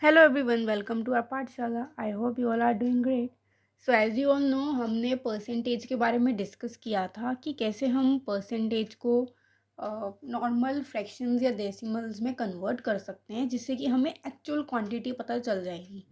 Hello everyone, welcome to our Pathshala. I hope you all are doing great. So as you all know, हमने percentage के बारे में discuss किया था कि कैसे हम परसेंटेज को नॉर्मल फ्रैक्शंस या डेसिमल्स में कन्वर्ट कर सकते हैं, जिससे कि हमें एक्चुअल क्वांटिटी पता चल जाएगी।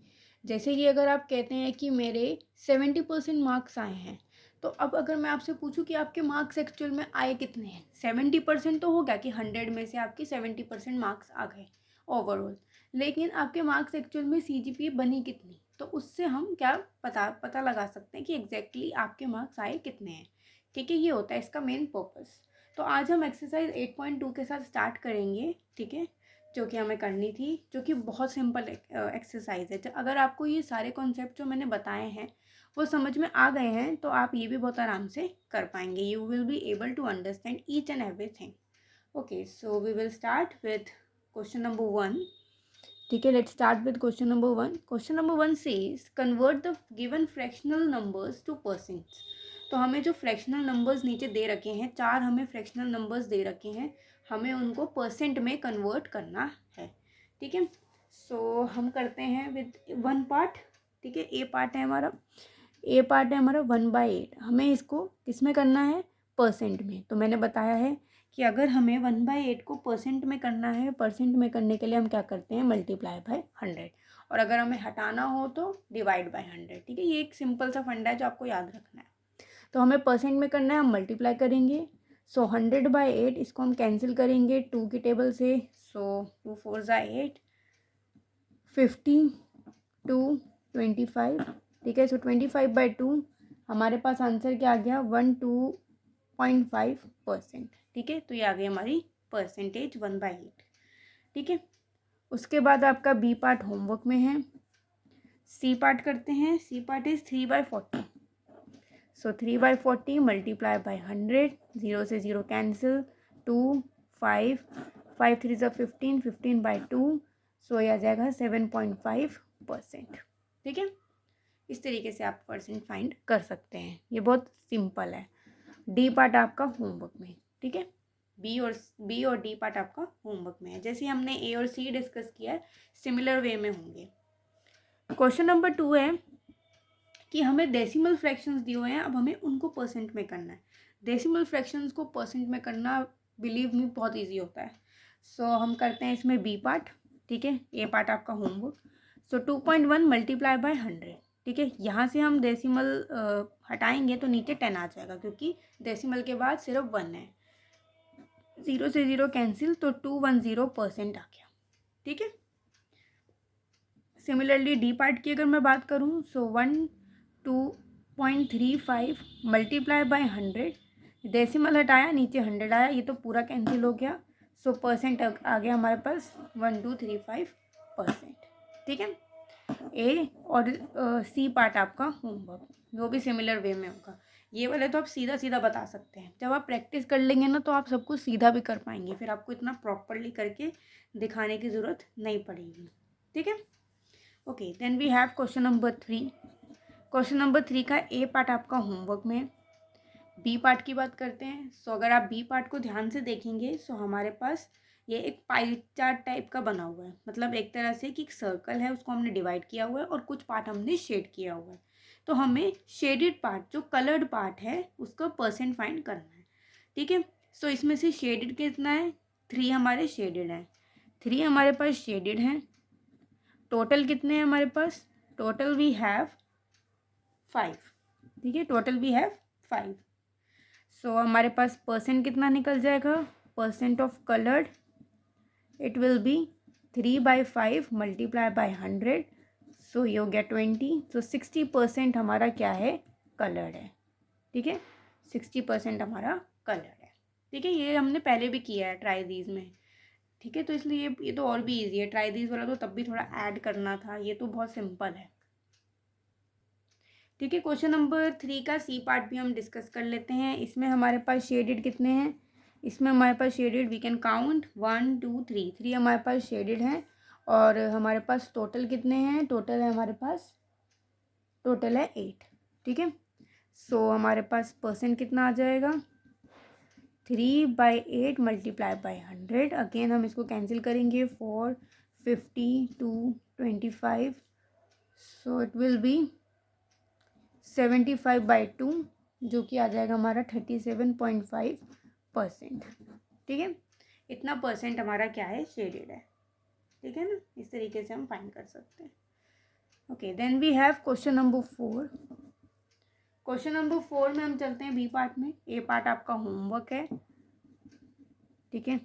जैसे कि अगर आप कहते हैं कि मेरे 70% मार्क्स आए हैं, तो अब अगर मैं आपसे पूछूं कि आपके मार्क्स एक्चुअल में आए कितने हैं, 70% तो हो गया कि 100 में से आपकी 70% मार्क्स आ गए ओवरऑल। लेकिन आपके मार्क्स एक्चुअल में सीजीपीए बनी कितनी, तो उससे हम क्या पता लगा सकते हैं कि एग्जैक्टली आपके मार्क्स आए कितने हैं। ठीक है, ये होता है इसका मेन पर्पस। तो आज हम एक्सरसाइज 8.2 के साथ स्टार्ट करेंगे। ठीक है, जो कि हमें करनी थी, जो कि बहुत सिंपल एक्सरसाइज है। अगर आपको ये सारे कॉन्सेप्ट जो मैंने बताए हैं वो समझ में आ गए हैं, तो आप ये भी बहुत आराम से कर पाएंगे। You will be able to understand each and everything. Okay, so we will start with question number 1। ठीक है, let's start with question number 1। Question number 1 says convert the given fractional numbers to percents. तो हमें जो fractional numbers नीचे दे रखे हैं, 4 हमें fractional numbers they रखे हैं, हमें उनको परसेंट में कन्वर्ट करना है। ठीक है, सो हम करते हैं विद वन पार्ट। ठीक है, ए पार्ट है हमारा। ए पार्ट है हमारा 1/8। हमें इसको किस में करना है? परसेंट में। तो मैंने बताया है कि अगर हमें 1/8 को परसेंट में करना है, परसेंट में करने के लिए हम क्या करते हैं? Multiply by 100। और अगर हमें हटाना हो तो डिवाइड बाय 100। ठीक है, ये एक सिंपल सा फंडा है जो आपको याद रखना है। तो हमें परसेंट में करना है, हम मल्टीप्लाई करेंगे। सो 100/8, इसको हम कैंसिल करेंगे 2 की टेबल से। सो 2 4 ज़ा 8, 50, 2, 25। ठीक है, सो 25/2 हमारे पास आंसर क्या आ गया? 102.5%। ठीक है, तो ये आ गई हमारी परसेंटेज 1/8। ठीक है, उसके बाद आपका बी पार्ट होमवर्क में है। सी पार्ट करते हैं। C part is 3/40। So 3/40 multiply by 100, 0 से 0 कैंसिल, 2, 5, 5 3 ज़ा 15, 15/2। सो यह आ जाएगा 7.5%। ठीक है, इस तरीके से आप परसेंट फाइंड कर सकते हैं। ये बहुत सिंपल है। डी पार्ट आपका होमवर्क में। ठीक है, बी और डी पार्ट आपका होमवर्क में है। जैसे हमने ए और सी डिस्कस किया है, सिमिलर वे में होंगे। क्वेश्चन नंबर 2 है कि हमें डेसिमल फ्रैक्शंस दिए हुए हैं, अब हमें उनको परसेंट में करना है। डेसिमल फ्रैक्शंस को परसेंट में करना, बिलीव मी, बहुत ईजी होता है। सो हम करते हैं इसमें बी पार्ट। ठीक है, ए पार्ट आपका होमवर्क। So 2.1 multiply by 100। ठीक है, यहाँ से हम डेसिमल हटाएंगे तो नीचे 10 आ जाएगा, क्योंकि डेसिमल के बाद सिर्फ 1 है। 0 से 0 कैंसिल, तो 210% आ गया। ठीक है, सिमिलरली डी पार्ट की अगर मैं बात करूँ, सो 102.35 मल्टीप्लाई बाय 100। डेसिमल हटाया, नीचे 100 आया, ये तो पूरा कैंसिल हो गया। सो परसेंट आ गया हमारे पास 1235%। ठीक है, ए और सी पार्ट आपका होमवर्क, वो भी सिमिलर वे में होगा। ये वाले तो आप सीधा सीधा बता सकते हैं। जब आप प्रैक्टिस कर लेंगे ना, तो आप सब कुछ सीधा भी कर पाएंगे, फिर आपको इतना प्रॉपरली करके दिखाने की ज़रूरत नहीं पड़ेगी। ठीक है, okay, then we have question number 3। Question number 3 का ए पार्ट आपका होमवर्क में। बी पार्ट की बात करते हैं। सो अगर आप बी पार्ट को ध्यान से देखेंगे, सो हमारे पास ये एक पाई चार्ट टाइप का बना हुआ है। मतलब एक तरह से कि एक सर्कल है, उसको हमने डिवाइड किया हुआ है और कुछ पार्ट हमने शेड किया हुआ है। तो हमें शेडेड पार्ट, जो कलर्ड पार्ट है, उसका परसेंट फाइंड करना है। ठीक है, सो इसमें से शेडेड कितना है? 3 हमारे शेडेड हैं। 3 हमारे पास शेडेड हैं। टोटल कितने हैं हमारे पास? Total we have 5। ठीक है, टोटल वी हैव 5। सो हमारे पास परसेंट कितना निकल जाएगा? Percent of coloured, it will B 3/5 multiply by 100। सो ये हो गया 20। सो 60% हमारा क्या है? कलर्ड है। ठीक है, 60% हमारा कलर्ड है। ठीक है, ये हमने पहले भी किया है ट्राई दीज में। ठीक है, तो इसलिए ये तो और भी ईजी है। ट्राई दीज वाला तो तब भी थोड़ा ऐड करना था, ये तो बहुत सिंपल है। ठीक है, क्वेश्चन नंबर 3 का सी पार्ट भी हम डिस्कस कर लेते हैं। इसमें हमारे पास शेडेड कितने हैं? इसमें हमारे पास शेडेड, वी कैन काउंट 1 2 3, 3 हमारे पास शेडेड हैं। और हमारे पास टोटल कितने हैं? टोटल है हमारे पास, टोटल है 8। ठीक है, सो हमारे पास परसेंट कितना आ जाएगा? 3/8 मल्टीप्लाई बाय 100। अगेन हम इसको कैंसिल करेंगे, 4 50 to 25, so it will be 75/2, जो कि आ जाएगा हमारा 37.5%। ठीक है, इतना परसेंट हमारा क्या है, शेडेड है। ठीक है ना, इस तरीके से हम फाइंड कर सकते हैं। Okay, then we have question number 4। Question number 4 में हम चलते हैं बी पार्ट में। ए पार्ट आपका होमवर्क है। ठीक है,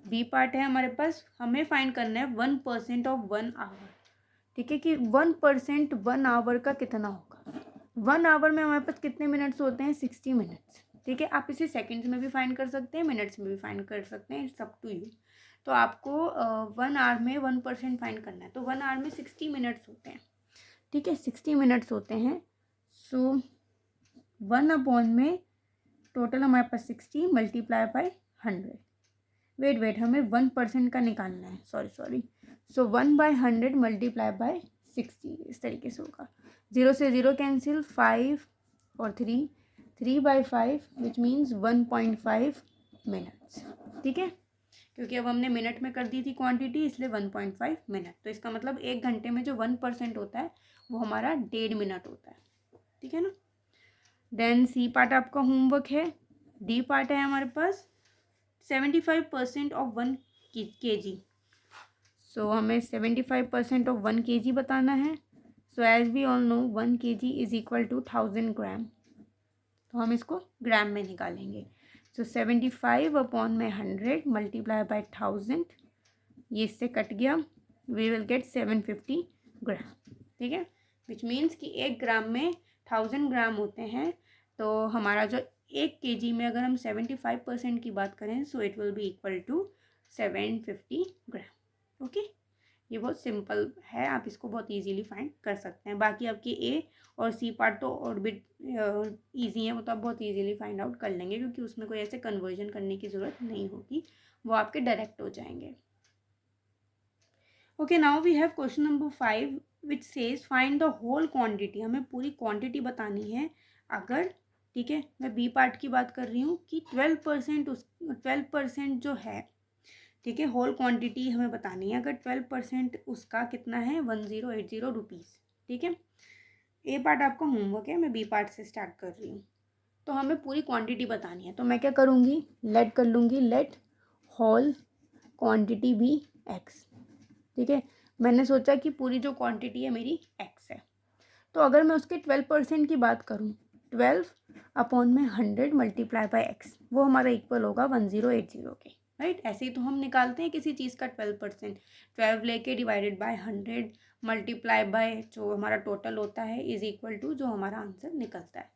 बी पार्ट है हमारे पास, हमें फाइंड करना है 1% ऑफ 1 आवर। ठीक है, कि 1% 1 आवर का कितना होगा। 1 आवर में हमारे पास कितने मिनट्स होते हैं, 60 मिनट्स। ठीक है, आप इसे सेकेंड्स में भी फाइंड कर सकते हैं, मिनट्स में भी फाइंड कर सकते हैं, इट्स अप टू यू। तो आपको 1 आवर में 1% फाइंड करना है, तो 1 आवर में 60 मिनट्स होते हैं। ठीक है, 60 मिनट्स होते हैं। सो 1 में टोटल हमारे पास 60 मल्टीप्लाई बाय 100। वेट हमें 1% का निकालना है, सॉरी। सो 1/100 मल्टीप्लाई बाय 60, इस तरीके से होगा। 0 से 0 कैंसिल, 5 और 3/5 विच मीन्स 1.5 मिनट्स। ठीक है, क्योंकि अब हमने मिनट में कर दी थी क्वांटिटी, इसलिए 1.5 मिनट। तो इसका मतलब 1 घंटे में जो 1% होता है वो हमारा 1.5 मिनट होता है। ठीक है ना। देन सी पार्ट आपका होमवर्क है। डी पार्ट है हमारे पास 75% ऑफ 1 kg। सो हमें 75% ऑफ 1 kg बताना है। So as we all know 1 kg is equal to 1000 gram. तो हम इसको ग्राम में निकालेंगे। सो 75/100 मल्टीप्लाई बाय 1000, ये इससे कट गया, वी विल गेट 750 ग्राम। ठीक है, विच मीन्स कि 1 ग्राम में 1000 ग्राम होते हैं। तो हमारा जो 1 kg में अगर हम 75% की बात करें, so it will be equal to 750 gram. Okay, ये बहुत सिंपल है, आप इसको बहुत इजीली फाइंड कर सकते हैं। बाकी आपकी ए और सी पार्ट तो और भी ईजी है, वो तो आप बहुत इजीली फाइंड आउट कर लेंगे, क्योंकि उसमें कोई ऐसे कन्वर्जन करने की ज़रूरत नहीं होगी, वो आपके डायरेक्ट हो जाएंगे। Okay, now we have question number 5 which says find the whole quantity. हमें पूरी क्वांटिटी बतानी है अगर, ठीक है, मैं बी पार्ट की बात कर रही हूँ कि 12% जो है, ठीक है, होल क्वांटिटी हमें बतानी है। अगर 12% उसका कितना है, 1080 रुपीज़। ठीक है, ए पार्ट आपका होमवर्क है, मैं बी पार्ट से स्टार्ट कर रही हूँ। तो हमें पूरी क्वांटिटी बतानी है, तो मैं क्या करूँगी, लेट कर लूँगी, let whole quantity be x. ठीक है, मैंने सोचा कि पूरी जो क्वांटिटी है मेरी एक्स है। तो अगर मैं उसके 12% की बात करूँ, 12/100 मल्टीप्लाई बाय एक्स, वो हमारा इक्वल होगा 1080 के। राइट, ऐसे ही तो हम निकालते हैं किसी चीज़ का 12%। 12 लेके डिवाइडेड बाय 100 मल्टीप्लाई बाय जो हमारा टोटल होता है इज इक्वल टू जो हमारा आंसर निकलता है।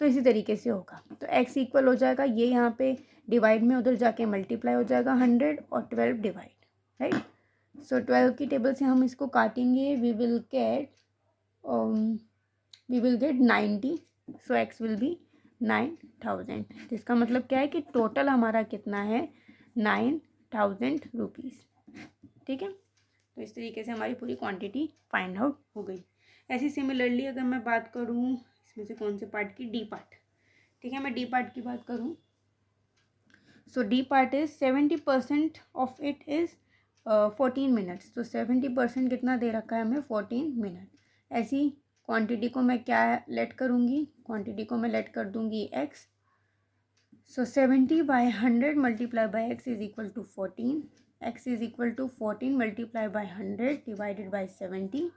तो इसी तरीके से होगा। तो x इक्वल हो जाएगा, ये यहाँ पे डिवाइड में उधर जाके मल्टीप्लाई हो जाएगा 100 और 12 डिवाइड। राइट, सो 12 की टेबल से हम इसको काटेंगे, we will get 90। So x will be 9000। इसका मतलब क्या है कि टोटल हमारा कितना है, 9000 रुपीज़। ठीक है, तो इस तरीके से हमारी पूरी क्वांटिटी फाइंड आउट हो गई। ऐसी सिमिलरली अगर मैं बात करूँ इसमें से कौन से पार्ट की, डी पार्ट। ठीक है, मैं डी पार्ट की बात करूँ, so the part is 70% of it is 14 minutes. तो 70% कितना दे रखा है हमें, 14 मिनट। ऐसी क्वांटिटी को मैं क्या लेट करूँगी, क्वांटिटी को मैं लेट कर दूँगी x. So 70/100 multiply by x is equal to 14। X is equal to 14 multiply by 100 divided by 70।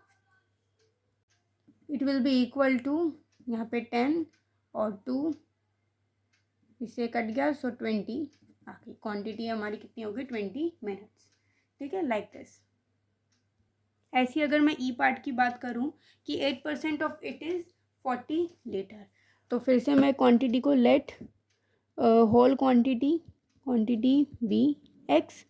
It will be equal to, यहाँ पे 10 और 2 इससे कट गया, सो 20 आखिरी क्वांटिटी हमारी कितनी होगी, 20 मिनट्स। ठीक है, लाइक दिस। ऐसी अगर मैं ई पार्ट की बात करूं कि 8% ऑफ इट इज़ 40 लीटर, तो फिर से मैं क्वांटिटी को let whole quantity be x.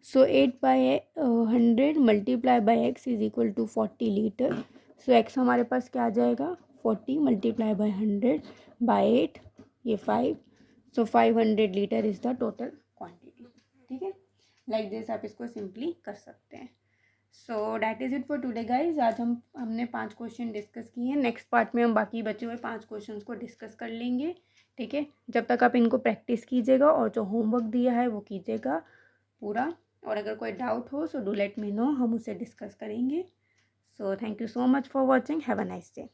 So 8/100 multiply by x is equal to 40 litre. So x हमारे पास क्या आ जाएगा, 40 मल्टीप्लाई बाय 100 बाय 8, ये 5। सो 500 litre is the total quantity. ठीक है, लाइक दिस आप इसको सिंपली कर सकते हैं। So that is it for today guys. आज हमने 5 क्वेश्चन डिस्कस किए हैं। नेक्स्ट पार्ट में हम बाकी बचे हुए 5 क्वेश्चन को डिस्कस कर लेंगे। ठीक है, जब तक आप इनको प्रैक्टिस कीजिएगा और जो होमवर्क दिया है वो कीजिएगा पूरा। और अगर कोई डाउट हो so do let me know, हम उसे डिस्कस करेंगे। So thank you so much for watching, have a nice day.